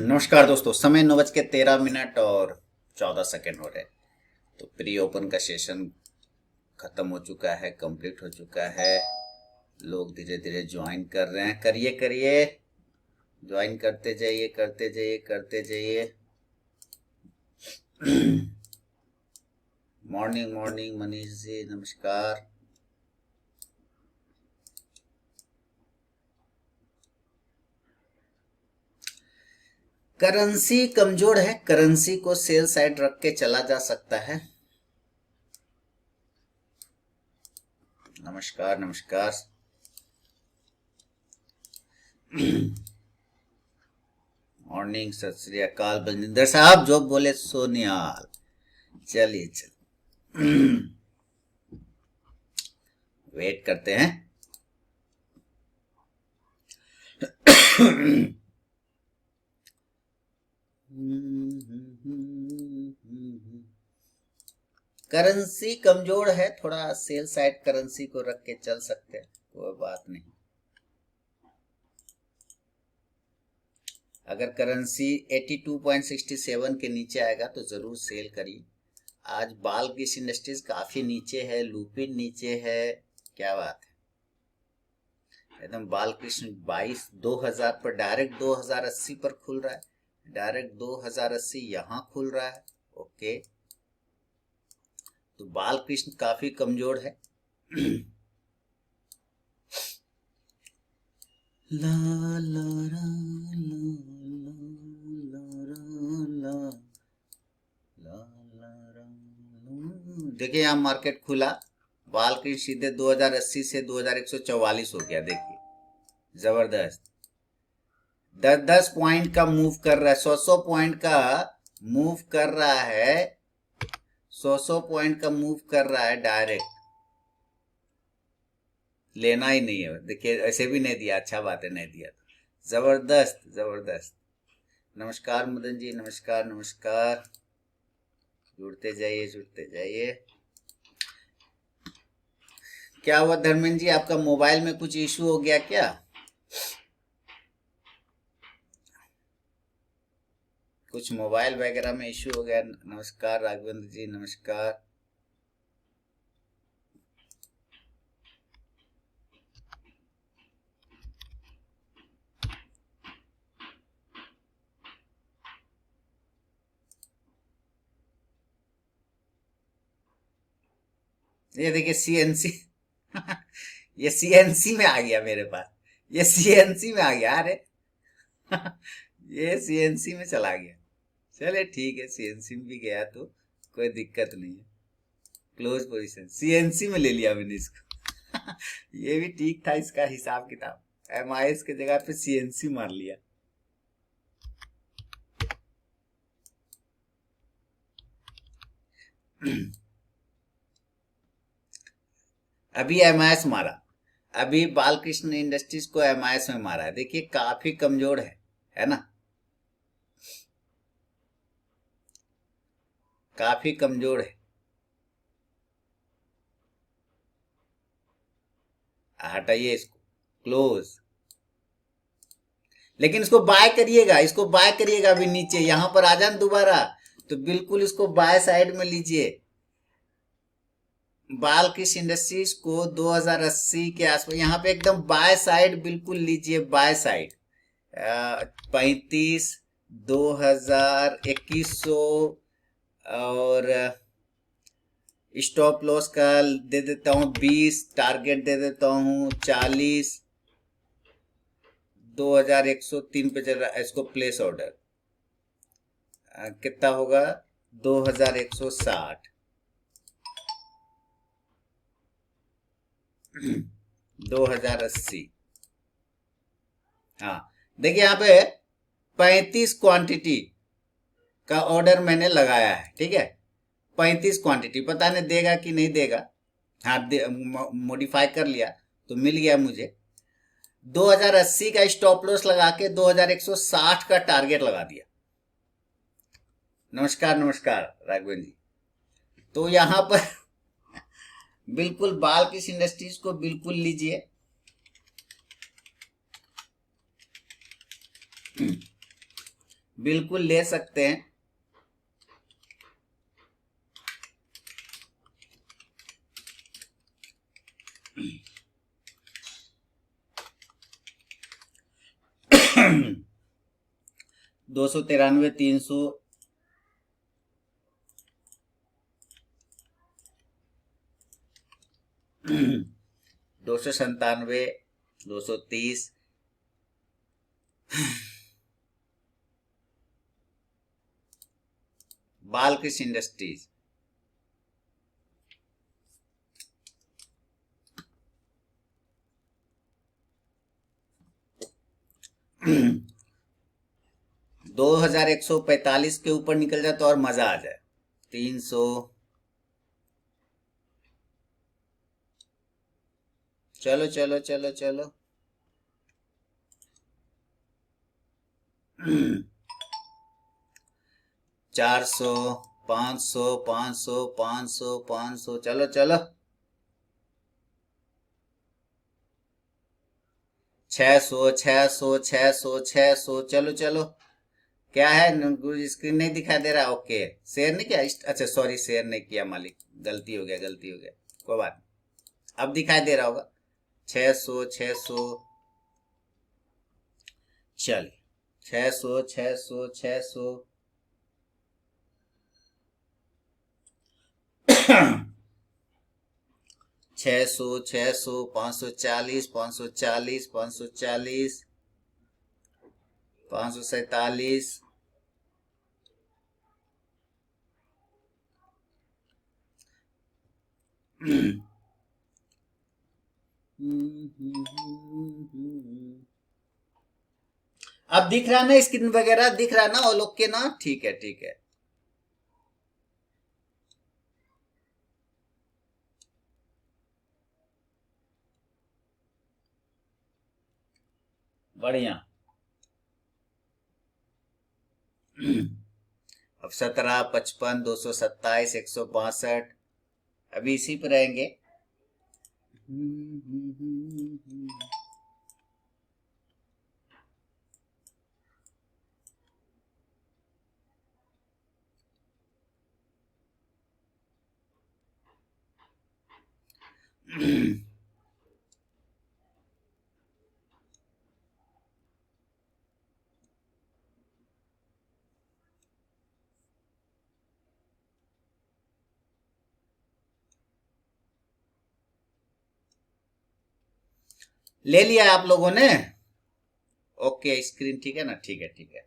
नमस्कार दोस्तों, समय 9:13 और 14 सेकेंड हो रहे। तो प्री ओपन का सेशन खत्म हो चुका है, कंप्लीट हो चुका है। लोग धीरे धीरे ज्वाइन कर रहे हैं। करिए करिए, ज्वाइन करते जाइए करते जाइए करते जाइए। मॉर्निंग मॉर्निंग मनीष जी, नमस्कार। करेंसी कमजोर है, करेंसी को सेल साइड रख के चला जा सकता है। नमस्कार नमस्कार। मॉर्निंग, सत श्री अकाल बलजिंदर साहब, जो बोले सोनियाल। चलिए चल, वेट करते हैं। करेंसी कमजोर है, थोड़ा सेल साइड करेंसी को रख के चल सकते हैं, कोई बात नहीं। अगर करेंसी 82.67 के नीचे आएगा तो जरूर सेल करिए। आज बालकृष्ण इंडस्ट्रीज काफी नीचे है, लुपिन नीचे है, क्या बात है। एकदम बालकृष्ण 2000 पर डायरेक्ट 2080 पर खुल रहा है, डायरेक्ट 2080 यहाँ खुल रहा है। ओके, तो बालकृष्ण काफी कमजोर है। ला ला ला देखिए, यहाँ मार्केट खुला, बालकृष्ण सीधे 2080 से 2144 हो गया। देखिए जबरदस्त 10-10 पॉइंट का मूव कर रहा है, 100 पॉइंट का मूव कर रहा है, 100 पॉइंट का मूव कर रहा है। डायरेक्ट लेना ही नहीं है। देखिए ऐसे भी नहीं दिया, अच्छा बात है, नहीं दिया तो जबरदस्त जबरदस्त। नमस्कार मदन जी, नमस्कार नमस्कार। जुड़ते जाइए जुड़ते जाइए। क्या हुआ धर्मेंद्र जी, आपका मोबाइल में कुछ इशू हो गया क्या? कुछ मोबाइल वगैरह में इशू हो गया? नमस्कार राघवेंद्र जी, नमस्कार। ये देखिए सीएनसी ये सीएनसी में आ गया मेरे पास, ये सीएनसी में आ गया। अरे ये सीएनसी में चला गया। चले ठीक है, सीएनसी में भी गया तो कोई दिक्कत नहीं है। क्लोज पोजीशन सीएनसी में ले लिया मैंने इसको। ये भी ठीक था इसका हिसाब किताब, एमआईएस के जगह पे सीएनसी मार लिया। अभी एमआईएस मारा, अभी बालकृष्ण इंडस्ट्रीज को एमआईएस में मारा है। देखिए काफी कमजोर है ना, काफी कमजोर है। हटाइए इसको, क्लोज। लेकिन इसको बाय करिएगा, इसको बाय करिएगा। अभी नीचे यहां पर आ जाए दोबारा तो बिल्कुल इसको बाय साइड में लीजिए। बालकृष्ण इंडस्ट्रीज को 2080 के आसपास यहाँ पे एकदम बाय साइड बिल्कुल लीजिए, बाय साइड 35, 2000, 2100 और स्टॉप लॉस का दे देता हूँ 20, टारगेट दे देता हूँ 40, 2103 पे चल रहा है। इसको प्लेस ऑर्डर कितना होगा? 2160, 2080। हाँ देखिए यहाँ पे 35 क्वांटिटी का ऑर्डर मैंने लगाया है, ठीक है। 35 क्वांटिटी, पता नहीं देगा कि नहीं देगा। हाँ मॉडिफाई कर लिया तो मिल गया मुझे। 2080 का स्टॉप लॉस लगा के 2160 का टारगेट लगा दिया। नमस्कार नमस्कार राघवेंद्र जी। तो यहाँ पर बिल्कुल बालकृष्ण इंडस्ट्रीज को बिल्कुल लीजिए, बिल्कुल ले सकते हैं। दो सौ 300, 297, 230, बालकृष्ण इंडस्ट्रीज। दो 2145 के ऊपर निकल जाए तो और मजा आ जाए। 300, चलो चलो चलो चलो। 400, 500, 500, 500, 500, चलो चलो। 600, 600, 600, 600, चलो चलो। क्या है, स्क्रीन नहीं दिखाई दे रहा? ओके, शेयर नहीं किया? अच्छा सॉरी, शेयर नहीं किया मालिक, गलती हो गया, गलती हो गया, कोई बात नहीं। अब दिखाई दे रहा होगा। 600, 600, चल 600, 600, 600। 600, 600, 540, 540, 540, 547, अब दिख रहा ना स्क्रीन वगैरह, दिख रहा ना वो लोग के ना? ठीक है ठीक है। बढ़िया। अब 17, 55, 227, 162, अभी इसी पर रहेंगे। ले लिया आप लोगों ने? ओके, स्क्रीन ठीक है ना? ठीक है ठीक है।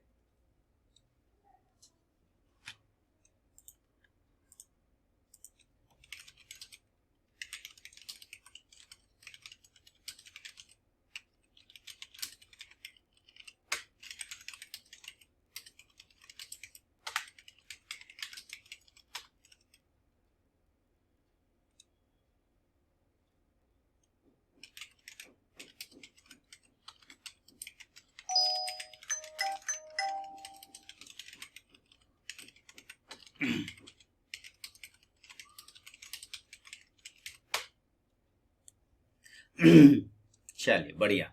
चलिए बढ़िया।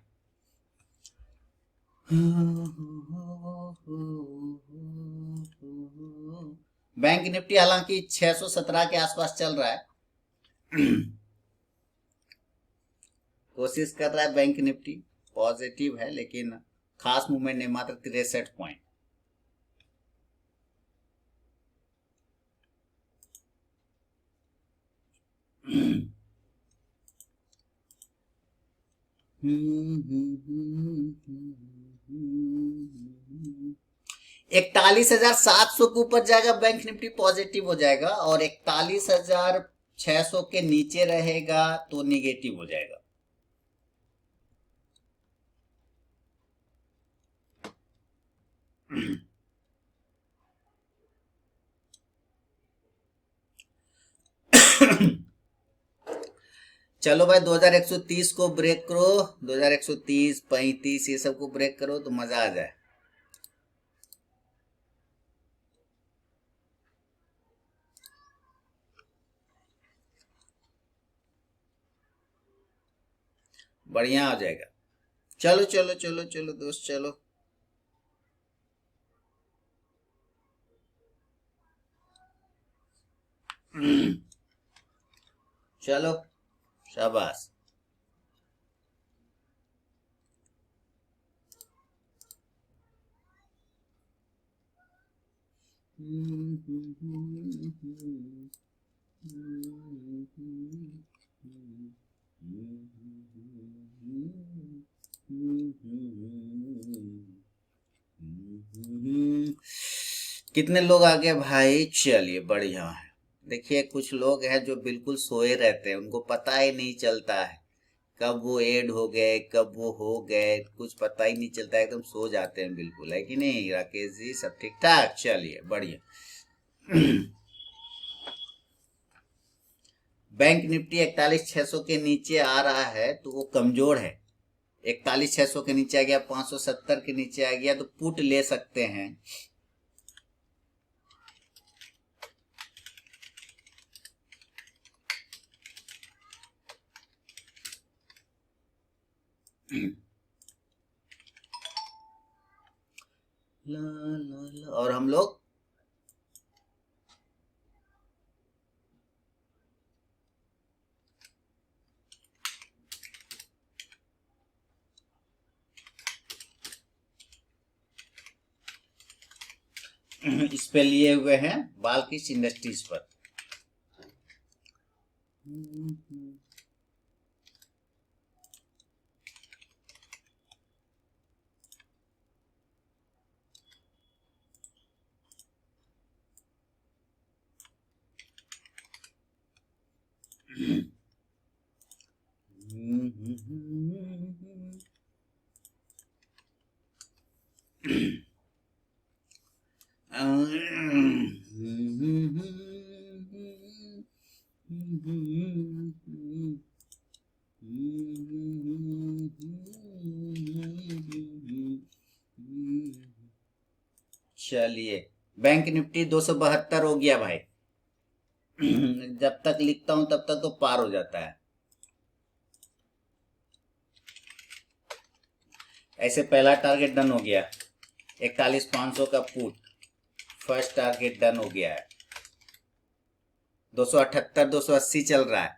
बैंक निफ्टी हालांकि 617 के आसपास चल रहा है। कोशिश कर रहा है बैंक निफ्टी, पॉजिटिव है लेकिन खास मूवमेंट नहीं, मात्र 63 पॉइंट। इकतालीस हजार 700 के ऊपर जाएगा बैंक निफ्टी, पॉजिटिव हो जाएगा, और 41,600 के नीचे रहेगा तो निगेटिव हो जाएगा। चलो भाई, 2130 को ब्रेक करो, 2130, 35 ये सब को ब्रेक करो तो मजा आ जाए। बढ़िया हो जाएगा। चलो चलो चलो चलो दोस्त, चलो। चलो, शाबाश। कितने लोग आ गए भाई? चलिए बढ़िया है। देखिए कुछ लोग हैं जो बिल्कुल सोए रहते हैं, उनको पता ही नहीं चलता है कब वो ऐड हो गए, कब वो हो गए, कुछ पता ही नहीं चलता, एकदम सो जाते हैं बिल्कुल, है कि नहीं राकेश जी? सब ठीक ठाक, चलिए बढ़िया। बैंक निफ्टी 41,600 के नीचे आ रहा है तो वो कमजोर है। 41,600 के नीचे आ गया, 570 के नीचे आ गया तो पुट ले सकते हैं। ला ला ला, और हम लोग इस पे लिए हुए हैं बाल्किश इंडस्ट्रीज पर। चलिए, बैंक निफ्टी 272 हो गया भाई। जब तक लिखता हूं तब तक तो पार हो जाता है। ऐसे पहला टारगेट डन हो गया, 41,500 का पुट, फर्स्ट टारगेट डन हो गया है। 278 280 चल रहा है।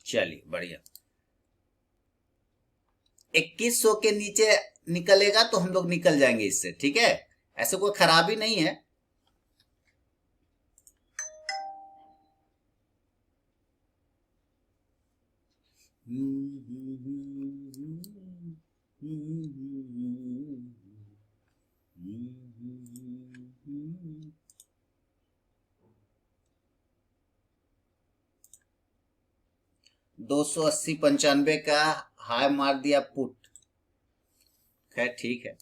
चलिए बढ़िया। 2100 के नीचे निकलेगा तो हम लोग निकल जाएंगे इससे, ठीक है? ऐसे कोई खराबी नहीं है। दो सौ अस्सी 95 का हाई मार दिया पुट। खैर ठीक है।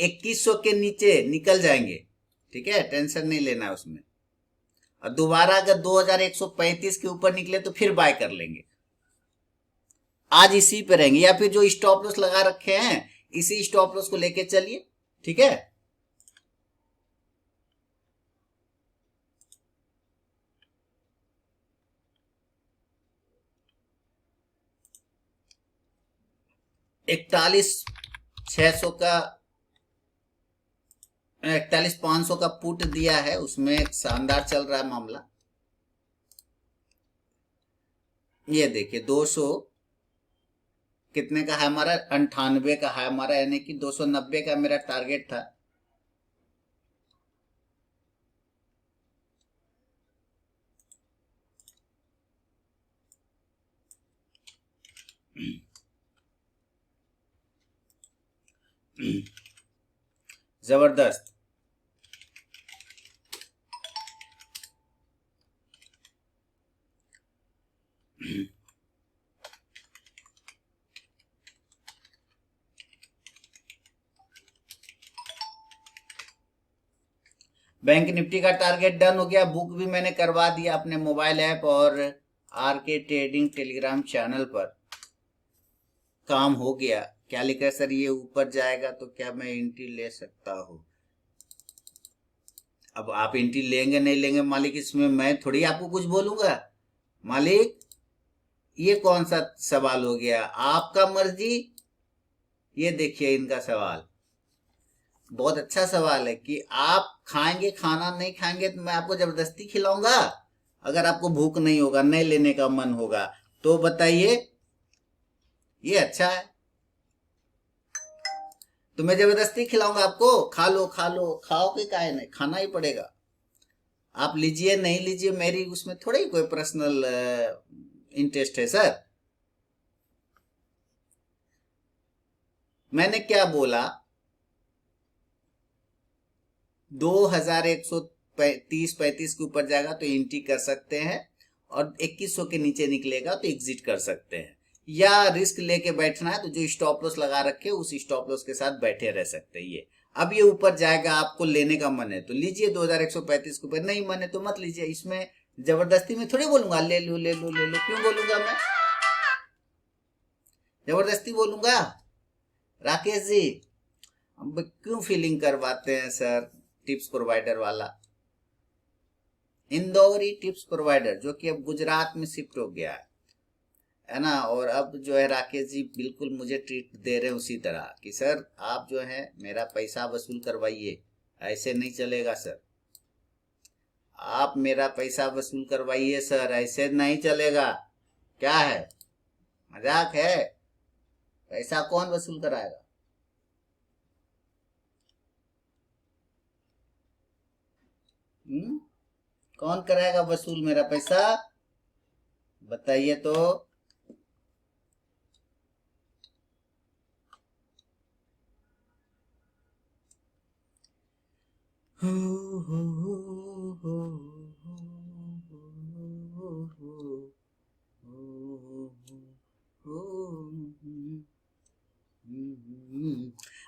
2100 के नीचे निकल जाएंगे, ठीक है? टेंशन नहीं लेना उसमें। और दोबारा अगर 2135 के ऊपर निकले तो फिर बाय कर लेंगे। आज इसी पे रहेंगे, या फिर जो स्टॉप लॉस लगा रखे हैं इसी स्टॉप लॉस को लेके चलिए, ठीक है? इकतालीस 600 का, 41,500 का पुट दिया है, उसमें शानदार चल रहा है मामला। ये देखिए 200 कितने का है हमारा? 98 का है हमारा, यानी कि 290 का मेरा टारगेट था। जबरदस्त। बैंक निफ्टी का टारगेट डन हो गया। बुक भी मैंने करवा दिया अपने मोबाइल ऐप और आरके ट्रेडिंग टेलीग्राम चैनल पर। काम हो गया। क्या लिखा है सर, ये ऊपर जाएगा तो क्या मैं एंट्री ले सकता हूँ? अब आप एंट्री लेंगे नहीं लेंगे मालिक, इसमें मैं थोड़ी आपको कुछ बोलूंगा मालिक। ये कौन सा सवाल हो गया, आपका मर्जी। ये देखिए इनका सवाल बहुत अच्छा सवाल है कि आप खाएंगे, खाना नहीं खाएंगे तो मैं आपको जबरदस्ती खिलाऊंगा। अगर आपको भूख नहीं होगा, नहीं लेने का मन होगा तो बताइए, ये अच्छा है। तो मैं जबरदस्ती खिलाऊंगा आपको, खा लो खा लो, खाओ के काहे नहीं, खाना ही पड़ेगा। आप लीजिए नहीं लीजिए मेरी उसमें थोड़ा ही कोई पर्सनल इंटरेस्ट है सर। मैंने क्या बोला, 2130-35 के ऊपर जाएगा तो एंट्री कर सकते हैं, और 2100 के नीचे निकलेगा तो एग्जिट कर सकते हैं, या रिस्क लेके बैठना है तो जो स्टॉप लॉस लगा रखे उस स्टॉप लॉस के साथ बैठे रह सकते हैं। ये अब ये ऊपर जाएगा, आपको लेने का मन है तो लीजिए 2135 के ऊपर, नहीं मन है तो मत लीजिए। इसमें जबरदस्ती में थोड़ी बोलूंगा ले लो ले लो ले लो, क्यों बोलूंगा मैं, जबरदस्ती बोलूंगा? राकेश जी अब क्यों फीलिंग करवाते हैं सर, टिप्स प्रोवाइडर वाला, इंदौरी टिप्स प्रोवाइडर जो कि अब गुजरात में शिफ्ट हो गया है ना। और अब जो है राकेश जी बिल्कुल मुझे ट्रीट दे रहे हैं उसी तरह कि सर आप जो है मेरा पैसा वसूल करवाइए, ऐसे नहीं चलेगा सर, आप मेरा पैसा वसूल करवाइए सर, ऐसे नहीं चलेगा। क्या है, मजाक है? पैसा कौन वसूल कराएगा? कौन कराएगा वसूल मेरा पैसा, बताइए तो।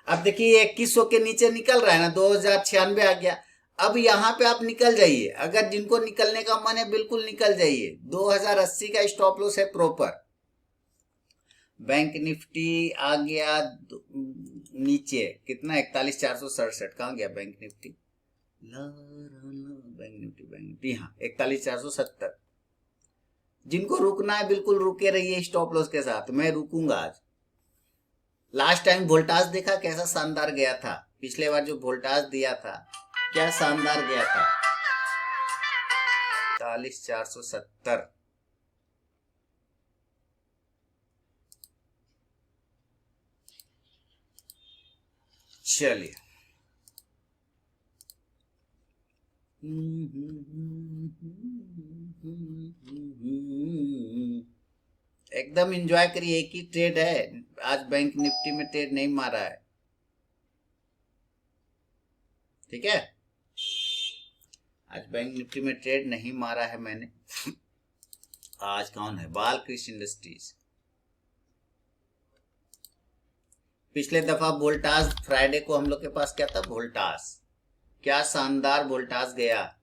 अब देखिए 2100 के नीचे निकल रहा है ना, 2096 आ गया। अब यहाँ पे आप निकल जाइए, अगर जिनको निकलने का मन है बिल्कुल निकल जाइए। 2080 का स्टॉप लॉस है प्रॉपर। बैंक निफ्टी आ गया नीचे कितना, 41,467। कहाँ गया बैंक निफ्टी, बैंक निफ्टी हाँ 41,470। जिनको रुकना है बिल्कुल रुके रहिए स्टॉप लॉस के साथ, मैं रुकूंगा आज। लास्ट टाइम वोल्टाज देखा कैसा शानदार गया था, पिछले बार जो वोल्टाज दिया था क्या शानदार गया था, 41,470। चलिए एकदम एंजॉय करिए। एक ही ट्रेड है आज, बैंक निफ्टी में ट्रेड नहीं मारा है, ठीक है। आज बैंक निफ्टी में ट्रेड नहीं मारा है मैंने। आज कौन है, बालकृष्ण इंडस्ट्रीज। पिछले दफा वोल्टास, फ्राइडे को हम लोग के पास क्या था, वोल्टास, क्या शानदार वोल्टास गया,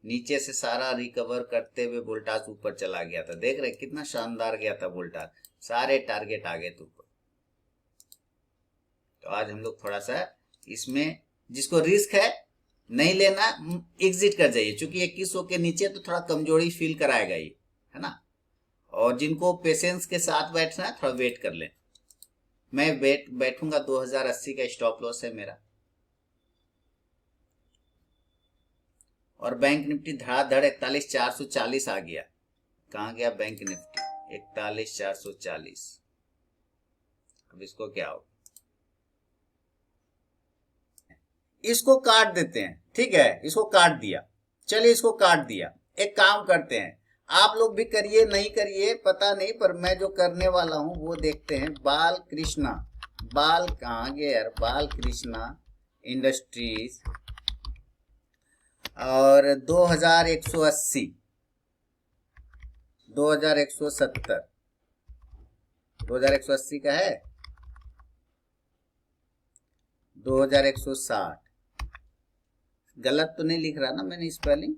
नीचे से सारा रिकवर करते हुए वोल्टास ऊपर चला गया था। देख रहे कितना शानदार गया था वोल्टास, सारे टारगेट आ गए थे ऊपर। तो आज हम लोग थोड़ा सा इसमें, जिसको रिस्क है नहीं लेना एग्जिट कर जाइए, क्योंकि 2100 के नीचे तो थोड़ा कमजोरी फील कराएगा ये, है ना। और जिनको पेशेंस के साथ बैठना है थोड़ा वेट कर लें। मैं बैठूंगा, 2080 का स्टॉप लॉस है मेरा। और बैंक निफ्टी धड़ाधड़ 41,440 आ गया। कहाँ गया बैंक निफ्टी, 41,440। अब इसको क्या हो, इसको काट देते हैं, ठीक है, इसको काट दिया। चलिए इसको काट दिया। एक काम करते हैं, आप लोग भी करिए नहीं करिए पता नहीं, पर मैं जो करने वाला हूं वो देखते हैं। बाल कृष्णा, बाल कहाँ गए यार, बाल कृष्णा इंडस्ट्रीज और 2180, 2170, 2180 का है, 2160, गलत तो नहीं लिख रहा ना मैंने स्पेलिंग?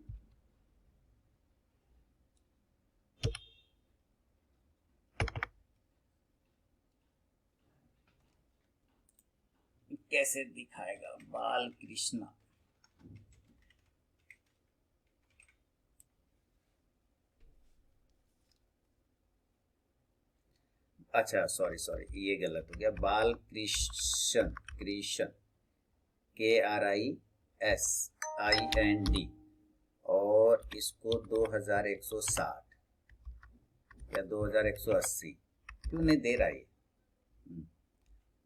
कैसे दिखाएगा बाल कृष्णा? अच्छा सॉरी सॉरी, ये गलत हो गया। बाल कृष्ण, कृष्ण KRISIND, और इसको 2160 या 2180 क्यों नहीं दे रहा ये?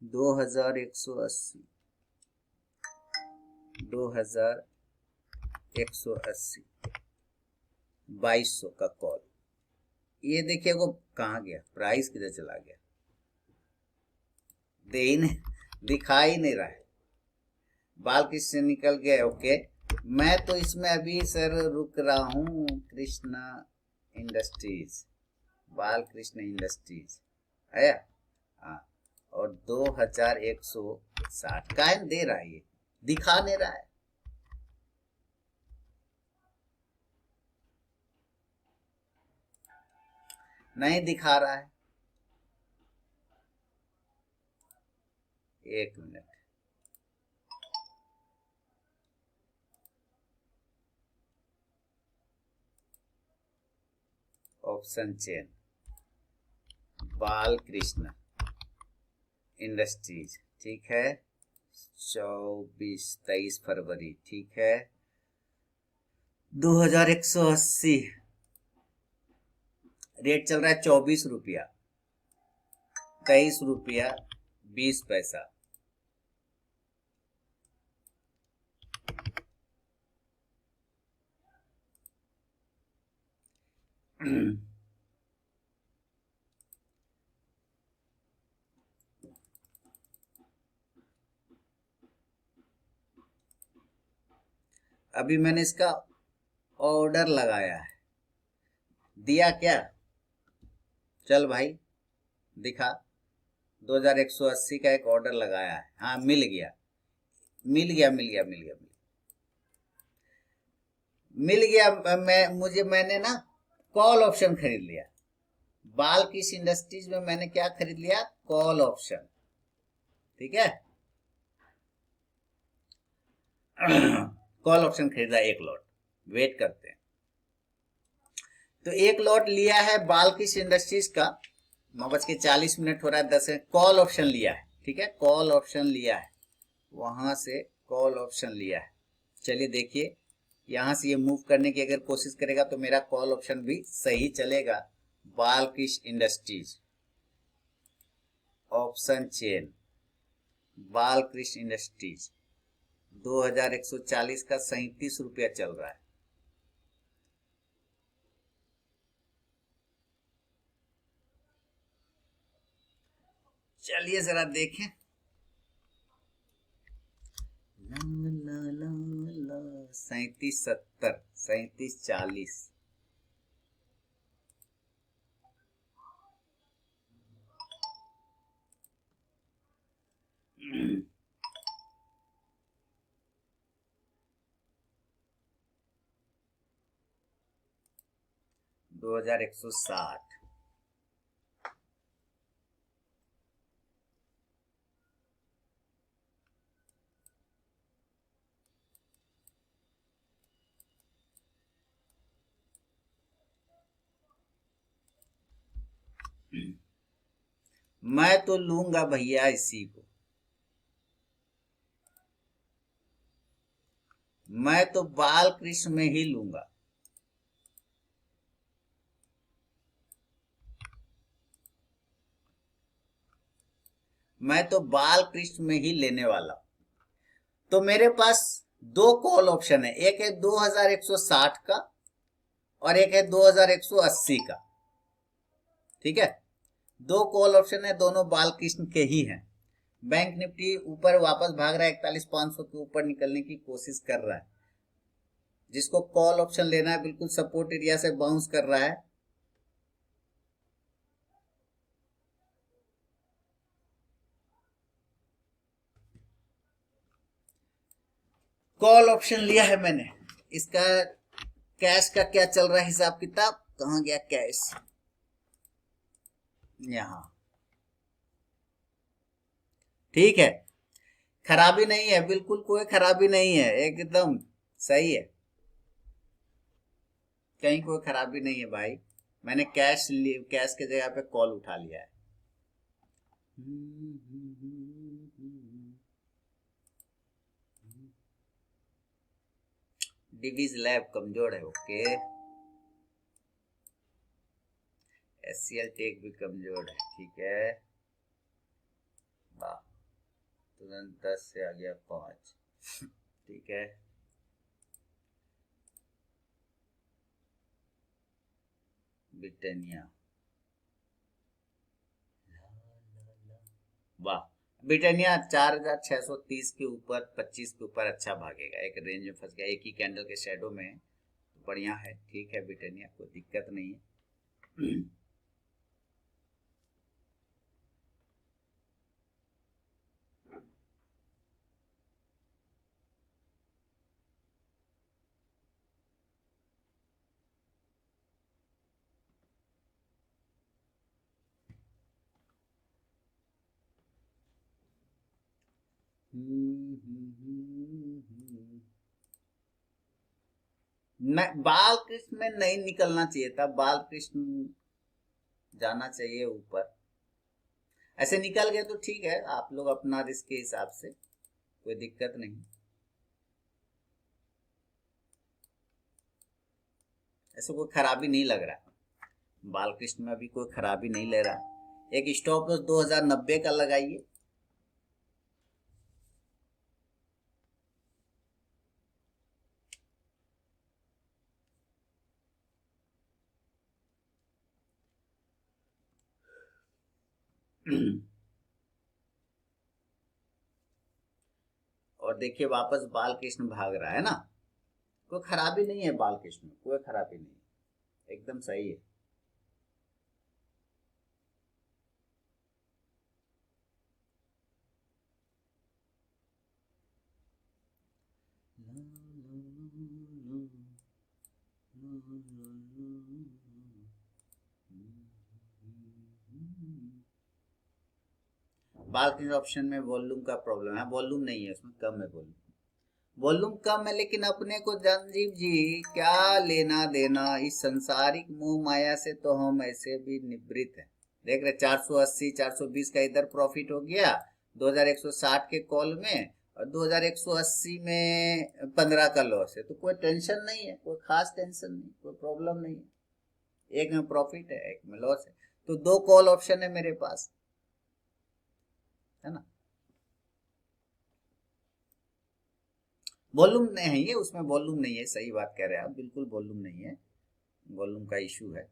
2180, 2180, 2200 का कॉल। ये देखिए वो कहाँ गया, प्राइस किधर चला गया? दे ही नहीं, दिखा ही नहीं रहा है। बाल किससे निकल गया? ओके, मैं तो इसमें अभी सर रुक रहा हूँ। कृष्णा इंडस्ट्रीज, बाल कृष्ण इंडस्ट्रीज आया, हाँ, और 2160 का दे रहा है, ये दिखा नहीं रहा है। नहीं दिखा रहा है। एक मिनट, ऑप्शन चेन, बाल कृष्ण इंडस्ट्रीज, ठीक है, 23 फरवरी, ठीक है, 2180 रेट चल रहा है। 24 रुपया, 23 रुपया 20 पैसा। अभी मैंने इसका ऑर्डर लगाया है, दिया क्या? चल भाई दिखा, 2180 का एक ऑर्डर लगाया है। हाँ मिल गया, मिल गया, मिल गया, मिल गया, मिल गया। मैंने ना कॉल ऑप्शन खरीद लिया। बाल किस इंडस्ट्रीज में मैंने क्या खरीद लिया? कॉल ऑप्शन, ठीक है। कॉल ऑप्शन खरीदा एक लॉट, वेट करते हैं। तो एक लॉट लिया है बाल किस इंडस्ट्रीज का, 9:40 हो रहा है, 10 कॉल ऑप्शन लिया है, ठीक है, कॉल ऑप्शन लिया है, वहां से कॉल ऑप्शन लिया है। चलिए देखिए, यहां से ये मूव करने की अगर कोशिश करेगा तो मेरा कॉल ऑप्शन भी सही चलेगा। Balkrishna industries, option chain, Balkrishna industries, 2140 का 37 रुपया चल रहा है। चलिए जरा देखें। 3770, 3740, दो हजार 160, मैं तो लूंगा भैया इसी को, मैं तो बाल कृष्ण में ही लूंगा। मैं तो बाल कृष्ण में ही लेने वाला। तो मेरे पास दो कॉल ऑप्शन है, एक है 2160 का और एक है 2180 का, ठीक है। दो कॉल ऑप्शन है, दोनों बाल कृष्ण के ही हैं। बैंक निफ्टी ऊपर वापस भाग रहा है, 41,500 के ऊपर निकलने की कोशिश कर रहा है। जिसको कॉल ऑप्शन लेना है बिल्कुल सपोर्ट एरिया से बाउंस कर रहा है। कॉल ऑप्शन लिया है मैंने। इसका कैश का क्या चल रहा है हिसाब किताब, कहाँ गया कैश, यहाँ। ठीक है, खराबी नहीं है, बिल्कुल कोई खराबी नहीं है, एकदम सही है, कहीं कोई खराबी नहीं है भाई। मैंने कैश के जगह पे कॉल उठा लिया है। डिवीज लैब कमजोर है, ओके। एससीएल टेक भी कमजोर है, ठीक है। वाह, तुरंत 10 से आ गया 5। ठीक है, ब्रिटानिया, वाह, ब्रिटानिया 4630 के ऊपर, 25 के ऊपर अच्छा भागेगा। एक रेंज में फंस गया, एक ही कैंडल के शेडो में, तो बढ़िया है, ठीक है। ब्रिटानिया कोई दिक्कत नहीं है। मैं बालकृष्ण में नहीं निकलना चाहिए था, बालकृष्ण जाना चाहिए ऊपर। ऐसे निकल गए तो ठीक है, आप लोग अपना रिस्क के हिसाब से, कोई दिक्कत नहीं। ऐसे कोई खराबी नहीं लग रहा, बालकृष्ण में अभी कोई खराबी नहीं ले रहा। एक स्टॉप लॉस 2090 का लगाइए। और देखिए वापस बालकृष्ण भाग रहा है ना, कोई खराबी नहीं है, बालकृष्ण में कोई खराबी नहीं है, एकदम सही है। बालकृष्ण ऑप्शन में वॉल्यूम का प्रॉब्लम है, वॉल्यूम नहीं है उसमें, कम है वॉल्यूम, वॉल्यूम कम है। लेकिन अपने को संजीव जी क्या लेना देना इस संसारिक मोह माया से, तो हम ऐसे भी निवृत्त हैं। देख रहे 480 420 का इधर प्रॉफिट हो गया 2160 के कॉल में, और 2180 में 15 का लॉस है, तो कोई टेंशन नहीं है, कोई खास टेंशन नहीं, कोई प्रॉब्लम नहीं है। एक में प्रॉफिट है, एक में लॉस है, तो दो कॉल ऑप्शन है मेरे पास, है ना। वॉल्यूम नहीं है उसमें, वॉल्यूम नहीं है, सही बात कह रहे हैं आप, बिल्कुल वॉल्यूम नहीं है, वॉल्यूम का इशू है।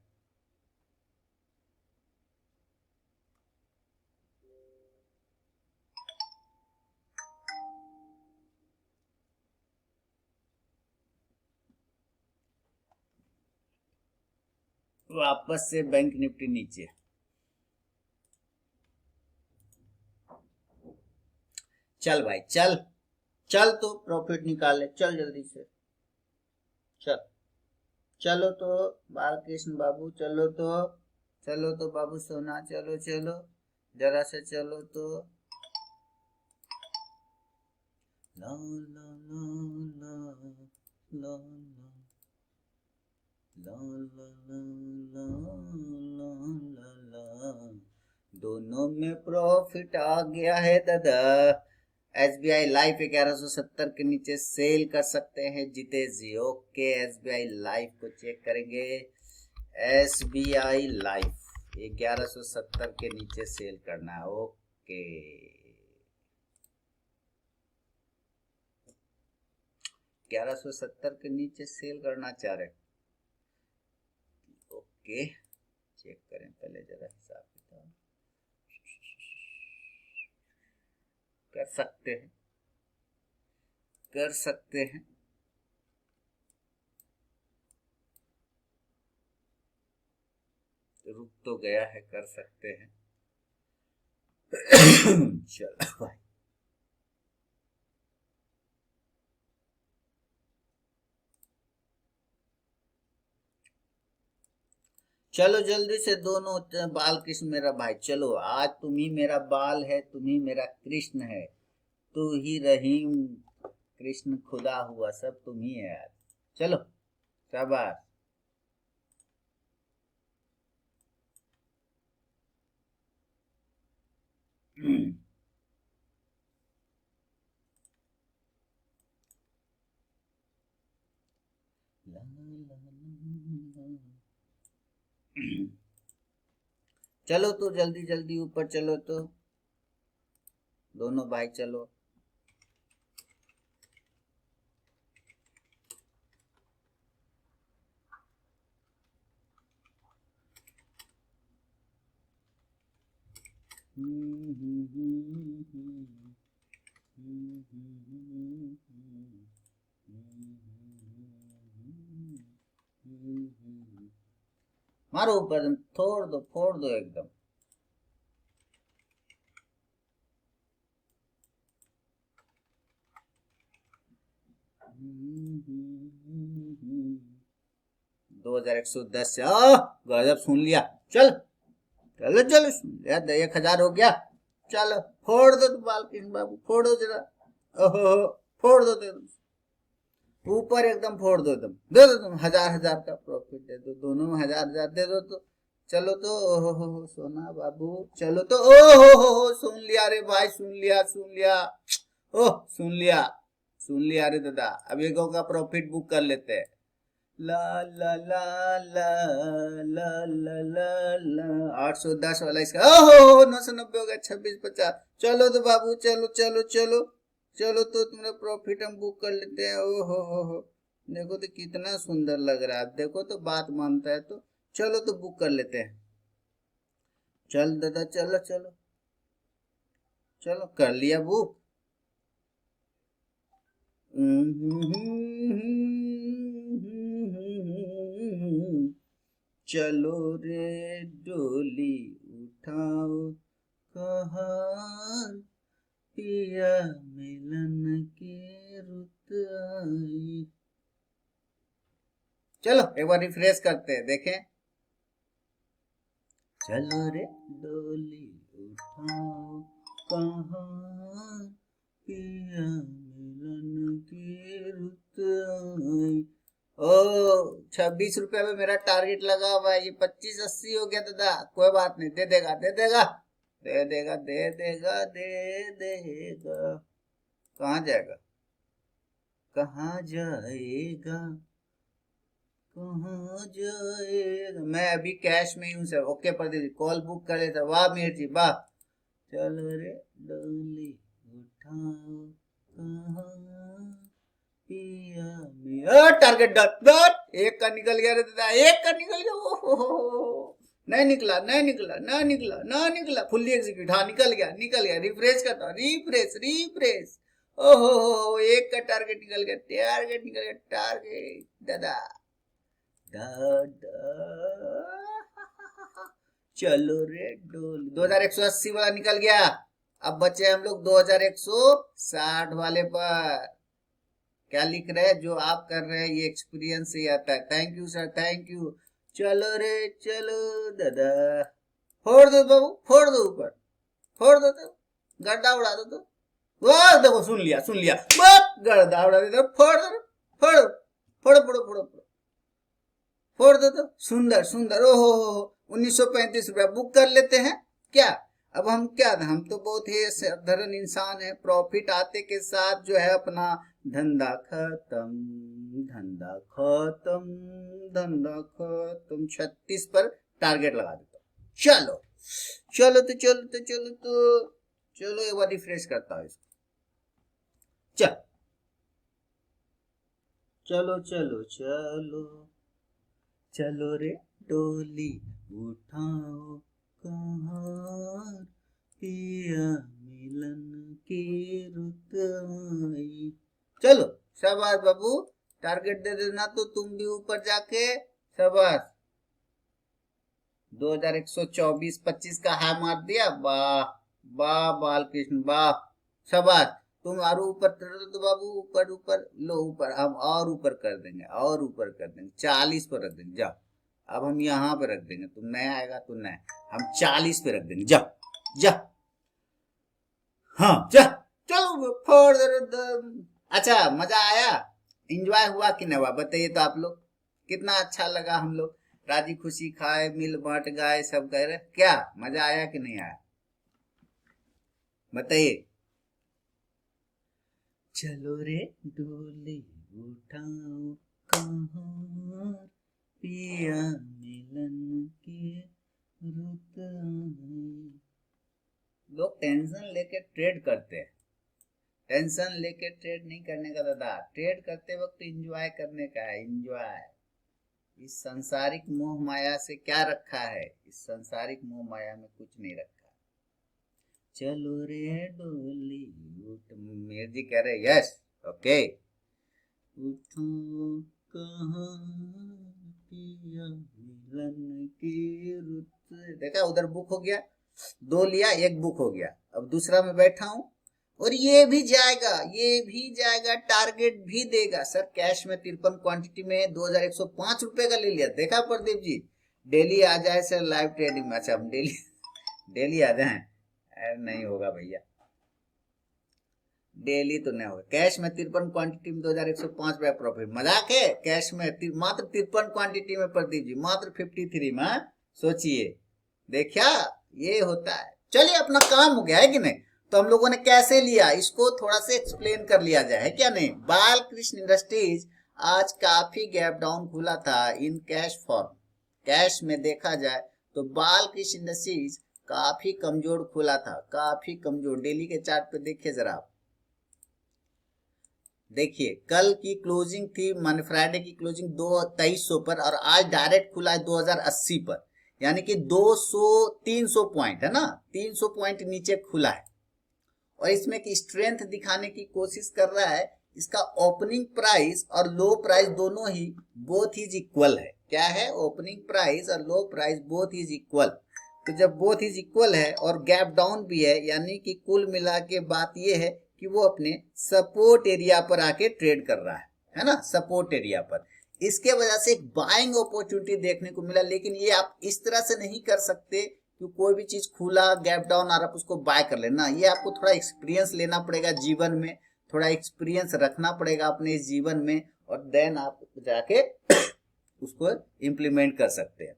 वापस से बैंक निफ्टी नीचे, चल भाई चल, चल तो प्रॉफिट निकाले, चल जल्दी से, चल, चलो तो बालकृष्ण बाबू, चलो तो, चलो तो बाबू सोना, चलो चलो, जरा से चलो तो। ला ला ला ला ला ला ला ला ला ला ला, दोनों में प्रॉफिट आ गया है दादा। एसबीआई लाइफ 1170 के नीचे सेल कर सकते हैं जितेश जी, ओके। एसबीआई लाइफ को चेक करेंगे, एसबीआई लाइफ 1170 के नीचे सेल करना है, ओके। 1170 के नीचे सेल करना चाह रहे, ओके। चेक करें पहले जरा हिसाब किताब, कर सकते हैं, कर सकते हैं। रुक तो गया है, कर सकते हैं। चलो भाई, चलो जल्दी से दोनों बाल कृष्ण मेरा भाई, चलो आज तुम ही मेरा बाल है, तुम ही मेरा कृष्ण है, तू ही रहीम कृष्ण खुदा हुआ, सब तुम ही है आज। चलो शाबाश। चलो तो जल्दी जल्दी ऊपर चलो तो, दोनों भाई चलो। मारो ऊपर, फोड़ दो एकदम। दो हजार 110 से गजब सुन लिया। चल चलो चलो सुन लिया, 1000 हो गया। चलो फोड़ दो तो बालकृष्ण बाबू, फोड़ो जरा। ओहो, फोड़ दो तो ऊपर एकदम फोड़ दो, एकदम दे दो तुम, 1000 का प्रॉफिट दे दो, दोनों में 1000 दे दो तो। चलो तो ओहो हो सोना बाबू, चलो तो हो सुन लिया रे भाई, सुन लिया सुन लिया। ओह सुन लिया रे दादा, अब एक का प्रॉफिट बुक कर लेते हैं। ला ला ला ला ला ला ला ला 810 वाला इसका, ओहो 990 हो गया, 2650। चलो तो बाबू, चलो चलो चलो चलो तो तुम्हारा प्रॉफिट हम बुक कर लेते हैं। ओहो हो, देखो तो कितना सुंदर लग रहा है, देखो तो बात मानता है तो। चलो तो बुक कर लेते हैं। चल दादा चलो चलो चलो, कर लिया बुक। चलो रे डोली उठाओ कहार, पिया मिलन की रुत आई। चलो एक बार रिफ्रेश करते हैं, देखें। चलो रे डोली उठाओ कहार, पिया मिलन की रुत आई। ओ 26 रुपए में मेरा टारगेट लगा हुआ है, ये 2580 हो गया दादा। कोई बात नहीं, दे देगा दे देगा दे देगा दे देगा दे देगा। कहाँ जाएगा, कहाँ जाएगा, कहाँ जाएगा। मैं अभी कैश में हूँ सर, ओके पर दीजिए, कॉल बुक कर लेता। वाह मीर जी वाह। चलो रे डोली उठाओ कहाँ, पिया मिया, टारगेट डन। एक का निकल गया रे दादा, एक का निकल गया। ओहो नहीं निकला नहीं निकला ना निकला ना निकला, फुल्ली एग्जीक्यूट, हाँ निकल गया। रिफ्रेश करता हूँ, रिफ्रेश रिफ्रेश। ओहो एक का टारगेट निकल गया, टारगेट निकल गया, टारगेट दादा दादा। चलो रे डोल, 2180 वाला निकल गया। अब बचे हम लोग 2160 वाले पर। क्या लिख रहे हैं, जो आप कर रहे हैं ये एक्सपीरियंस से आता है। Thank you sir, thank you. चलो रे चलो दादा, फोड़ दो बाबू, फोड़ दो ऊपर, फोड़ दो तो, गड्ढा उड़ा दो तो। वाह देखो, सुन लिया बस, गड्ढा उड़ा दो, फोड़ दो फोड़ो फोड़ो फोड़ो फोड़ो फोड़ दो तो। सुंदर सुंदर, ओहो हो 1935 रुपया बुक कर लेते हैं क्या। अब हम क्या, हम तो बहुत ही साधारण इंसान है, प्रॉफिट आते के साथ जो है अपना धंधा खत्म, धंधा खत्म, धंधा खत्म। 36 पर टारगेट लगा देता हूँ। चलो चलो तो चलो तो चलो तो चलो, एक बार रिफ्रेश करता हूँ इसको। चल चलो चलो चलो चलो रे डोली उठाओ कहार, पिया मिलन की रुत आई। चलो शाबाश बाबू, टारगेट दे देना तो तुम भी ऊपर जाके। शाबाश 2124 25 का हाई मार दिया। वाह वाह बालकृष्ण वाह, शाबाश। तुम और ऊपर चलो तो बाबू, ऊपर ऊपर लो, ऊपर हम और ऊपर कर देंगे, और ऊपर कर देंगे, 40 पर रख देंगे। जाओ अब हम यहाँ पे रख देंगे, तुम नया आएगा तो नया, हम 40 पे रख देंगे। जा जा, हाँ जा, चलो फोड़ अच्छा मजा आया, इंजॉय हुआ कि नहीं हुआ बताइए तो आप लोग। कितना अच्छा लगा, हम लोग राजी खुशी खाए, मिल बांट गए, सब कह रहे क्या मजा आया कि नहीं आया बताइए। चलो रे डोली उठाओ कहाँ, पिया मिलन की रुत आई। लोग टेंशन लेके ट्रेड करते हैं, टेंशन लेके ट्रेड नहीं करने का दादा, ट्रेड करते वक्त एंजॉय करने का है, एंजॉय। इस सांसारिक मोह माया से क्या रखा है, इस सांसारिक मोह माया में कुछ नहीं रखा। चलो रे डोली उठ, मेर जी कह रहे यस ओके, उठो कहाँ पिया मिलन की रुत। देखा उधर बुक हो गया, दो लिया, एक बुक हो गया, अब दूसरा में बैठा हूं और ये भी जाएगा, ये भी जाएगा, टारगेट भी देगा। सर कैश में 53 क्वांटिटी में 2105 रुपए का ले लिया, देखा प्रदीप जी। डेली आ जाए सर लाइव ट्रेडिंग में, अच्छा हम डेली डेली आ जाए, नहीं होगा भैया, डेली तो नहीं होगा। कैश में 53 क्वांटिटी में 2105 रुपया प्रॉफिट, मजाक है। कैश में मात्र 53 क्वांटिटी में प्रदीप जी, मात्र 53 में, सोचिए, देखा ये होता है। चलिए अपना काम हो गया है कि नहीं, तो हम लोगों ने कैसे लिया इसको थोड़ा सा एक्सप्लेन कर लिया जाए, है क्या नहीं। बालकृष्ण इंडस्ट्रीज आज काफी गैप डाउन खुला था इन कैश फॉर्म, कैश में देखा जाए तो बालकृष्ण इंडस्ट्रीज काफी कमजोर खुला था, काफी कमजोर। डेली के चार्ट पे देखिए जरा आप, देखिए कल की क्लोजिंग थी, मान फ्राइडे की क्लोजिंग 2300 पर, और आज डायरेक्ट खुला है 2080 पर, यानी कि 200 300 पॉइंट है ना, 300 पॉइंट नीचे खुला है। और इसमें की स्ट्रेंथ दिखाने की कोशिश कर रहा है। इसका ओपनिंग प्राइस और लो प्राइस दोनों ही बोथ इज इक्वल है। क्या है, ओपनिंग प्राइस और लो प्राइस बोथ इज इक्वल। तो जब बोथ इज इक्वल है और गैप डाउन भी है, यानी कि कुल मिला के बात यह है कि वो अपने सपोर्ट एरिया पर आके ट्रेड कर रहा है ना, सपोर्ट एरिया पर। इसके वजह से एक बाइंग अपॉर्चुनिटी देखने को मिला, लेकिन ये आप इस तरह से नहीं कर सकते कि कोई भी चीज खुला गैप डाउन आ रहा आप उसको बाय कर लेना। ये आपको थोड़ा एक्सपीरियंस लेना पड़ेगा जीवन में, थोड़ा एक्सपीरियंस रखना पड़ेगा अपने इस जीवन में, और देन आप जाके उसको इम्प्लीमेंट कर सकते हैं।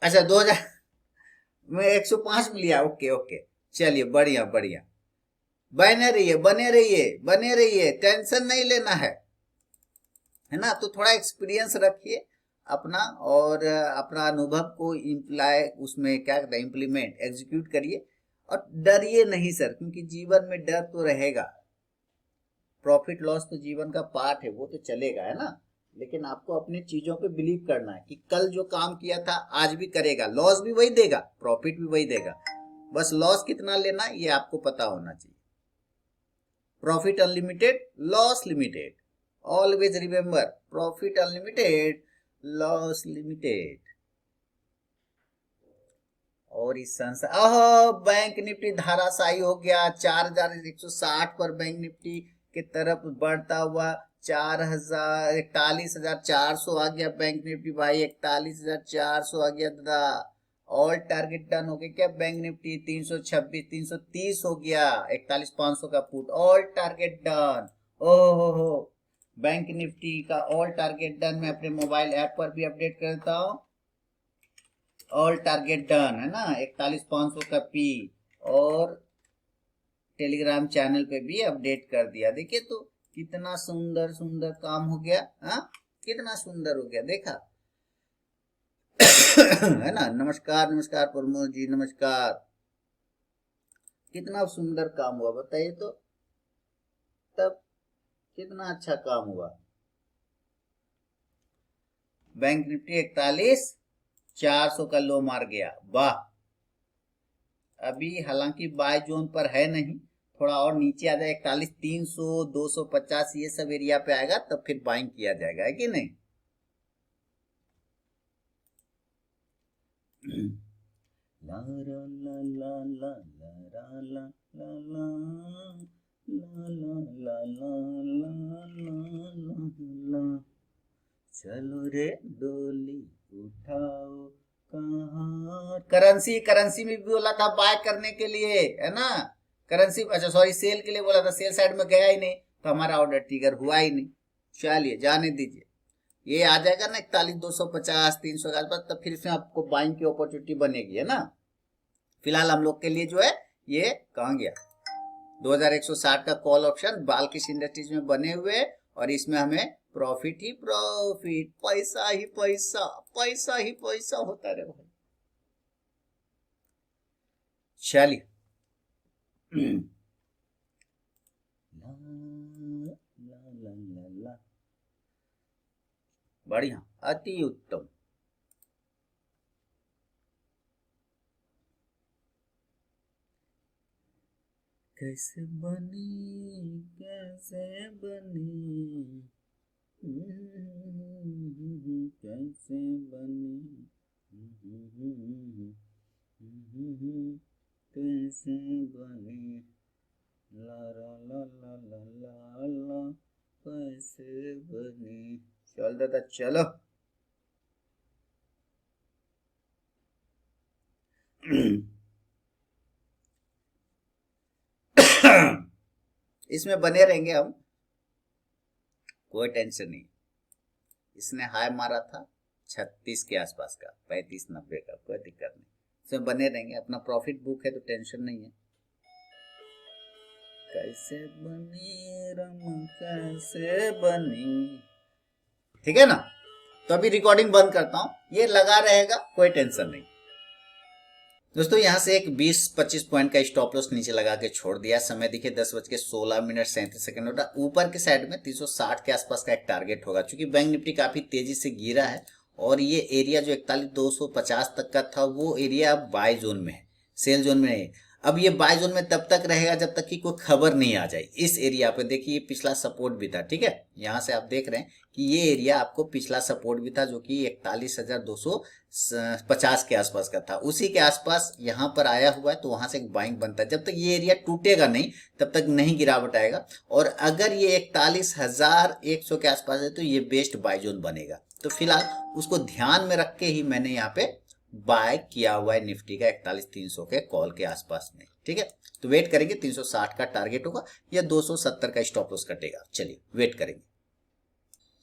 अच्छा 2000 में 105 में लिया, ओके ओके, चलिए बढ़िया बढ़िया, बने रहिए बने रहिए बने रहिए, टेंशन नहीं लेना है ना। तो थोड़ा एक्सपीरियंस रखिए अपना, और अपना अनुभव को इम्प्लाई उसमें क्या कहते हैं, इम्प्लीमेंट एग्जीक्यूट करिए। और डरिए नहीं सर, क्योंकि जीवन में डर तो रहेगा, प्रॉफिट लॉस तो जीवन का पार्ट है, वो तो चलेगा है ना। लेकिन आपको अपनी चीजों पे बिलीव करना है कि कल जो काम किया था आज भी करेगा, लॉस भी वही देगा, प्रॉफिट भी वही देगा, बस लॉस कितना लेना ये आपको पता होना चाहिए। Profit unlimited, loss limited, always remember, profit unlimited, loss limited. और इस संसार बैंक निफ्टी धाराशाही हो गया, 4160 पर बैंक निफ्टी की तरफ बढ़ता हुआ, 41,400 आ गया बैंक निफ्टी भाई, 41,400 आ गया दादा। ऑल टारगेट डन हो गया क्या बैंक निफ्टी, 326 330 हो गया, 41,500 का पुट, ऑल टारगेट डन। ओहो बैंक निफ्टी का ऑल टारगेट डन, मैं अपने मोबाइल ऐप पर भी अपडेट करता हूँ, ऑल टारगेट डन है ना, 41,500 का पी, और टेलीग्राम चैनल पे भी अपडेट कर दिया। देखिए तो कितना सुंदर सुंदर काम हो गया, हाँ कितना सुंदर हो गया, देखा है ना। नमस्कार नमस्कार प्रमोद जी, नमस्कार, कितना सुंदर काम हुआ बताइए तो, तब कितना अच्छा काम हुआ। बैंक निफ्टी 41,400 का लो मार गया, वाह। अभी हालांकि बाय जोन पर है नहीं, थोड़ा और नीचे आ जाए, 41,300 250 ये सब एरिया पे आएगा तब फिर बाइंग किया जाएगा, है कि नहीं। ला ला ला ला ला ला ला ला ला ला ला ला ला ला ला ला। चलो रे डोली उठाओ कहाँ। करेंसी, करेंसी में भी बोला था बाय करने के लिए, है ना। करेंसी, अच्छा सॉरी, सेल के लिए बोला था, सेल साइड में गया ही नहीं तो हमारा ऑर्डर ट्रिगर हुआ ही नहीं। चलिए जाने दीजिए, ये आ जाएगा ना 41,250 300 के आसपास, तब फिर इसमें आपको बाइंग की अपॉर्चुनिटी बनेगी, है ना। फिलहाल हम लोग के लिए जो है ये कहाँ गया, 2160 का कॉल ऑप्शन बाल्किश इंडस्ट्रीज में बने हुए, और इसमें हमें प्रॉफिट ही प्रॉफिट, पैसा ही पैसा, पैसा ही पैसा होता रहे भाई। चलिए ला, ला, ला, ला, ला। बढ़िया, अति उत्तम। कैसे बनी, कैसे बनी, कैसे बनी, कैसे बनी, ला ला ला ला ला ला ला, कैसे बनी। चल दादा चलो इसमें बने रहेंगे हम, कोई टेंशन नहीं। इसने हाई मारा था 36 के आसपास का, 35-90 का, कोई दिक्कत नहीं, इसमें बने रहेंगे। अपना प्रॉफिट बुक है तो टेंशन नहीं है। कैसे बनी रम, कैसे बनी, ठीक है ना। तो अभी रिकॉर्डिंग बंद करता हूं, ये लगा रहेगा, कोई टेंशन नहीं। दोस्तों यहाँ से एक 20-25 पॉइंट का स्टॉप लॉस नीचे लगा के छोड़ दिया। समय देखिए 10:16:37 हो रहा। ऊपर के साइड में 360 के आसपास का एक टारगेट होगा, क्योंकि बैंक निफ्टी काफी तेजी से गिरा है, और ये एरिया जो 41,250 तक का था वो एरिया अब बाय जोन में है, सेल जोन में नहीं। अब ये बाय जोन में तब तक रहेगा जब तक कि कोई खबर नहीं आ जाए। इस एरिया पे देखिए, ये पिछला सपोर्ट भी था, ठीक है। यहाँ से आप देख रहे हैं कि ये एरिया आपको पिछला सपोर्ट भी था, जो कि 41,250 के आसपास का था। उसी के आसपास यहाँ पर आया हुआ है, तो वहां से एक बाइंग बनता है। जब तक ये एरिया टूटेगा नहीं तब तक नहीं गिरावट आएगा, और अगर ये 41,100 के आसपास है तो ये बेस्ट बाय जोन बनेगा। तो फिलहाल उसको ध्यान में रख के ही मैंने यहाँ पे बाय किया हुआ है निफ्टी का 41,300 के कॉल के आसपास में, ठीक है। तो वेट करेंगे, 360 का टारगेट होगा या 270 का स्टॉप लॉस कटेगा। चलिए वेट करेंगे।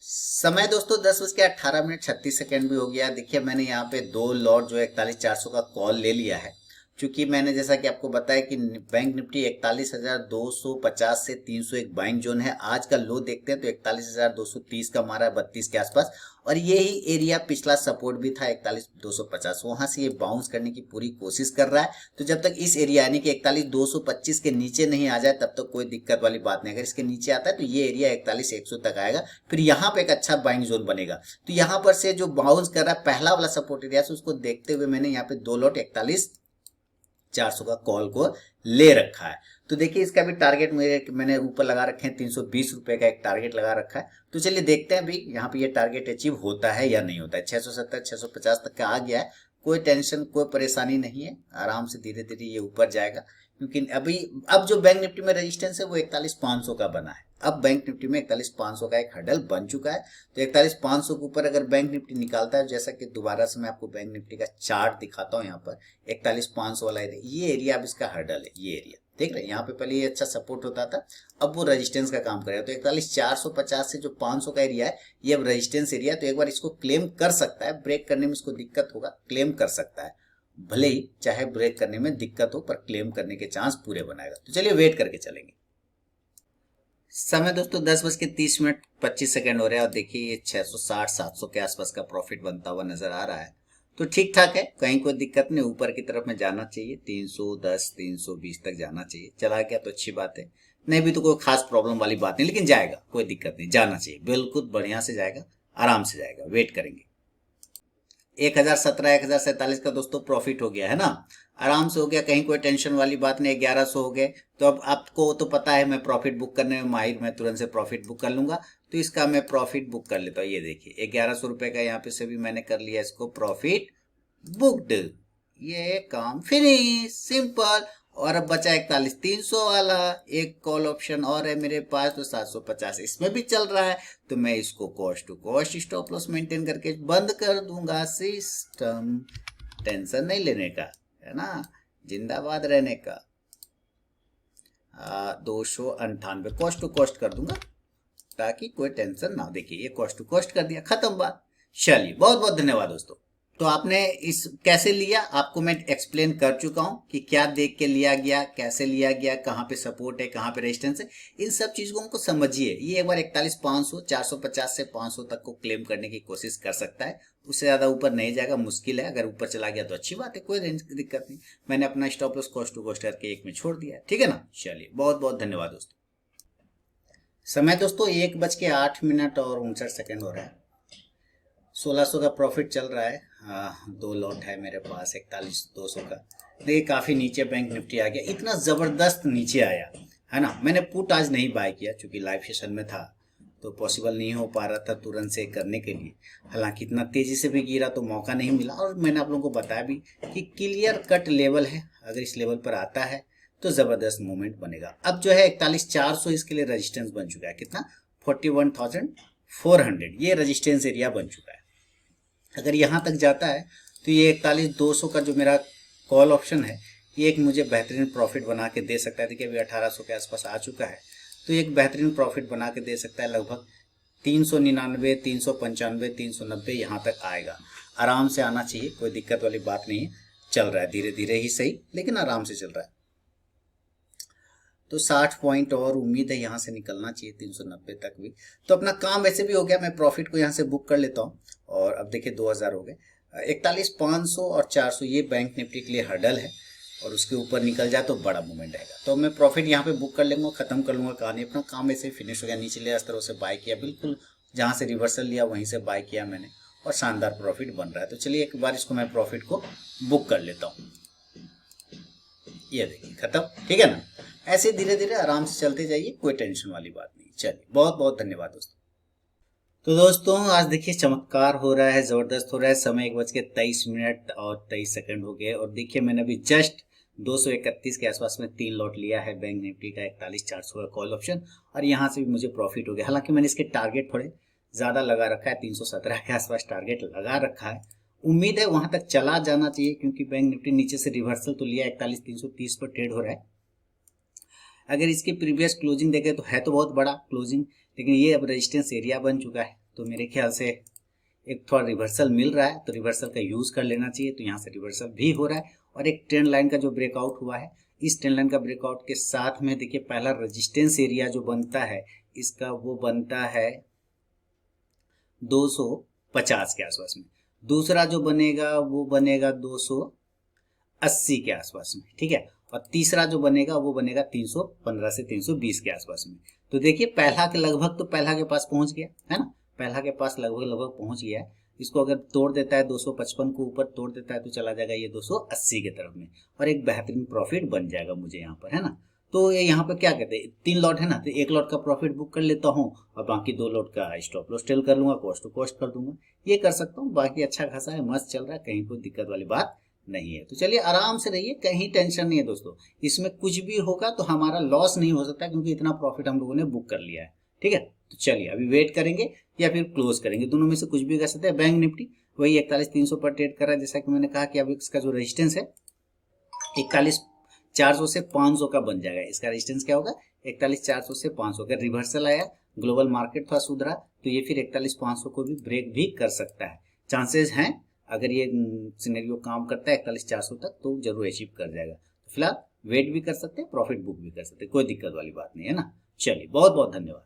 समय दोस्तों 10:18:36 भी हो गया। देखिए मैंने यहाँ पे 2 लॉट जो 41,400 का कॉल ले लिया है, क्योंकि मैंने जैसा कि आपको बताया कि बैंक निफ्टी 41,250 से 300 एक बाइंग जोन है। आज का लो देखते हैं तो 41,230 का मारा है 32 के आसपास, और यही एरिया पिछला सपोर्ट भी था 41,250, वहां से ये बाउंस करने की पूरी कोशिश कर रहा है। तो जब तक इस एरिया यानी कि 41,225 के नीचे नहीं आ जाए तब तक कोई दिक्कत वाली बात नहीं। अगर इसके नीचे आता है तो ये एरिया 41,100 तक आएगा, फिर यहाँ पे एक अच्छा बाइंग जोन बनेगा। तो यहाँ पर से जो बाउंस कर रहा है पहला वाला सपोर्ट एरिया से, उसको देखते हुए मैंने यहाँ पे 2 लॉट 41,400 का कॉल को ले रखा है। तो देखिए इसका भी टारगेट मैंने ऊपर लगा रखे हैं, 320 रुपए का एक टारगेट लगा रखा है। तो चलिए देखते हैं अभी यहाँ पे ये टारगेट अचीव होता है या नहीं होता है। 670 650 तक का आ गया है, कोई टेंशन कोई परेशानी नहीं है, आराम से धीरे धीरे ये ऊपर जाएगा। क्योंकि अभी अब जो बैंक निफ्टी में रेजिस्टेंस है वो 41,500 का बना है। अब बैंक निफ्टी में 41,500 का एक हर्डल बन चुका है। तो 41,500 के ऊपर अगर बैंक निफ्टी निकालता है, जैसा कि दोबारा से मैं आपको बैंक निफ्टी का चार्ट दिखाता हूँ, यहाँ पर 41,500 वाला एरिया, ये एरिया अब इसका हर्डल है। ये एरिया देख रहे हैं, यहाँ पे पहले ये अच्छा सपोर्ट होता था, अब वो रेजिस्टेंस का काम करेगा। तो 41,450 से जो 500 का एरिया है ये अब रेजिस्टेंस एरिया है। तो एक बार इसको क्लेम कर सकता है, ब्रेक करने में इसको दिक्कत होगा, क्लेम कर सकता है, भले ही चाहे ब्रेक करने में दिक्कत हो, पर क्लेम करने के चांस पूरे बनाएगा। तो चलिए वेट करके चलेंगे। समय दोस्तों 10:30:25 हो रहा है, और देखिए ये 660-700 के आसपास का प्रॉफिट बनता हुआ नजर आ रहा है। तो ठीक ठाक है, कहीं कोई दिक्कत नहीं, ऊपर की तरफ में जाना चाहिए, 310 320 तक जाना चाहिए। चला गया तो अच्छी बात है, नहीं भी तो कोई खास प्रॉब्लम वाली बात नहीं, लेकिन जाएगा, कोई दिक्कत नहीं, जाना चाहिए, बिल्कुल बढ़िया से जाएगा, आराम से जाएगा। वेट करेंगे। 1017 1047 का दोस्तों प्रॉफिट हो गया है ना, आराम से हो गया, कहीं कोई टेंशन वाली बात नहीं। 1100 हो गए, तो अब आपको तो पता है मैं प्रॉफिट बुक करने में माहिर, मैं तुरंत से प्रॉफिट बुक कर लूंगा। तो इसका मैं प्रॉफिट बुक कर लेता हूँ। ये देखिए 1100 रुपए का यहाँ पे से भी मैंने कर लिया इसको प्रॉफिट बुक्ड। ये काम फिनिश, सिंपल। और अब बचा 41,300 वाला, एक कॉल ऑप्शन और है मेरे पास, तो 750 इसमें भी चल रहा है, तो मैं इसको cost to cost stop loss maintain करके बंद कर दूंगा। सिस्टम टेंशन नहीं लेने का, है ना, जिंदाबाद रहने का। 298 कॉस्ट टू कॉस्ट कर दूंगा ताकि कोई टेंशन ना हो। देखिए ये कॉस्ट टू कॉस्ट कर दिया, खत्म बात। चलिए बहुत बहुत धन्यवाद दोस्तों। तो आपने इस कैसे लिया आपको मैं एक्सप्लेन कर चुका हूं कि क्या देख के लिया गया, कैसे लिया गया, कहाँ पे सपोर्ट है, कहाँ पे रेजिस्टेंस है, इन सब चीजों को समझिए। ये एक बार 41,500 450 से 500 तक को क्लेम करने की कोशिश कर सकता है, उससे ज्यादा ऊपर नहीं जाएगा, मुश्किल है। अगर ऊपर चला गया तो अच्छी बात है, कोई दिक्कत नहीं। मैंने अपना stop loss cost to cost करके एक में छोड़ दिया है, ठीक है ना। चलिए बहुत बहुत धन्यवाद दोस्तों। समय दोस्तों 1:08 और 59 हो रहा है। 1600 का प्रॉफिट चल रहा है। दो लॉट है मेरे पास 41,200 का। देखिए काफी नीचे बैंक निफ्टी आ गया, इतना जबरदस्त नीचे आया है ना। मैंने पुट आज नहीं बाय किया क्योंकि लाइव सेशन में था, तो पॉसिबल नहीं हो पा रहा था तुरंत से करने के लिए। हालांकि इतना तेजी से भी गिरा तो मौका नहीं मिला, और मैंने आप लोगों को बताया भी कि क्लियर कट लेवल है, अगर इस लेवल पर आता है तो जबरदस्त मूवमेंट बनेगा। अब जो है 41,400 इसके लिए रेजिस्टेंस बन चुका है, कितना 41,400, ये रेजिस्टेंस एरिया बन चुका है। अगर यहाँ तक जाता है तो ये 41,200 का जो मेरा कॉल ऑप्शन है, ये एक मुझे बेहतरीन प्रॉफिट बना के दे सकता है। देखिए अभी 1800 के आसपास आ चुका है, तो एक बेहतरीन प्रॉफिट बना के दे सकता है। लगभग 399, 395, 390 यहाँ तक आएगा, आराम से आना चाहिए, कोई दिक्कत वाली बात नहीं है। चल रहा है धीरे धीरे ही सही, लेकिन आराम से चल रहा है। तो 60 पॉइंट और उम्मीद है यहाँ से निकलना चाहिए 390 तक भी। तो अपना काम वैसे भी हो गया, मैं प्रॉफिट को यहाँ से बुक कर लेता हूँ। और अब देखिए 2000 हो गए। 41,500 और 400 ये बैंक निफ्टी के लिए हर्डल है, और उसके ऊपर निकल जाए तो बड़ा मूवमेंट आएगा। तो मैं प्रॉफिट यहाँ पे बुक कर लूँगा, खत्म कर लूँगा कहानी। अपना काम ऐसे फिनिश हो गया, निचले स्तरों से बाय किया, बिल्कुल जहाँ से रिवर्सल लिया वहीं से बाय किया मैंने, और शानदार प्रॉफिट बन रहा है। तो चलिए एक बार इसको मैं प्रॉफिट को बुक कर लेता हूँ। ये देखिए खत्म, ठीक है ना। ऐसे धीरे धीरे आराम से चलते जाइए, कोई टेंशन वाली बात नहीं। चलिए बहुत बहुत धन्यवाद दोस्तों। तो दोस्तों आज देखिए चमत्कार हो रहा है, जबरदस्त हो रहा है। समय 1:23 और 23 हो गए, और देखिए मैंने अभी जस्ट 231 के आसपास में 3 लॉट लिया है बैंक निफ्टी का 41,400 का कॉल ऑप्शन, और यहाँ से भी मुझे प्रॉफिट हो गया। हालांकि मैंने इसके टारगेट थोड़े ज्यादा लगा रखा है, 317 के आसपास टारगेट लगा रखा है। उम्मीद है वहां तक चला जाना चाहिए, क्योंकि बैंक निफ्टी नीचे से रिवर्सल तो लिया, 41,330 पर ट्रेड हो रहा है। अगर इसकी प्रीवियस क्लोजिंग देखें तो है तो बहुत बड़ा क्लोजिंग, लेकिन ये अब रेजिस्टेंस एरिया बन चुका है। तो मेरे ख्याल से एक थोड़ा रिवर्सल मिल रहा है, तो रिवर्सल का यूज कर लेना चाहिए। तो यहाँ से रिवर्सल भी हो रहा है, और एक ट्रेंड लाइन का जो ब्रेकआउट हुआ है, इस ट्रेंड लाइन का ब्रेकआउट के साथ में देखिए पहला रेजिस्टेंस एरिया जो बनता है इसका, वो बनता है 250 के आसपास में। दूसरा जो बनेगा वो बनेगा 280 के आसपास में, ठीक है। और तीसरा जो बनेगा वो बनेगा 315 से 320 के आसपास में। तो देखिए पहला के लगभग तो पहला के पास पहुंच गया है ना, पहला के पास लगभग पहुंच गया है। इसको अगर तोड़ देता है 255 को ऊपर तोड़ देता है तो चला जाएगा ये 280 के तरफ में, और एक बेहतरीन प्रॉफिट बन जाएगा मुझे यहाँ पर, है ना। तो ये यहाँ पर क्या कहते हैं, 3 लॉट है ना, तो 1 लॉट का प्रॉफिट बुक कर लेता हूँ, और बाकी 2 लॉट का स्टॉप लॉस टेल कर लूंगा, कॉस्ट टू कॉस्ट कर दूंगा, ये कर सकता हूँ। बाकी अच्छा खासा है, मस्त चल रहा है, कहीं कोई दिक्कत वाली बात नहीं है। तो चलिए आराम से रहिए, कहीं टेंशन नहीं है दोस्तों। इसमें कुछ भी होगा तो हमारा लॉस नहीं हो सकता, क्योंकि इतना प्रॉफिट हम लोगों ने बुक कर लिया है, ठीक है। तो चलिए अभी वेट करेंगे या फिर क्लोज करेंगे, दोनों में से कुछ भी कर सकते हैं। बैंक निफ्टी वही 41,300 पर ट्रेड कर रहा है, जैसा कि मैंने कहा कि अभी इसका जो रेजिस्टेंस है 41,400 से 500 का बन जाएगा। इसका रेजिस्टेंस क्या होगा, 41,400 से 500। अगर रिवर्सल आया, ग्लोबल मार्केट थोड़ा सुधरा, तो ये फिर 41,500 को भी ब्रेक भी कर सकता है, चांसेस हैं। अगर ये सिनेरियो काम करता है 41,400 तक, तो जरूर अचीव कर जाएगा। तो फिलहाल वेट भी कर सकते हैं, प्रॉफिट बुक भी कर सकते हैं, कोई दिक्कत वाली बात नहीं है ना। चलिए बहुत बहुत धन्यवाद।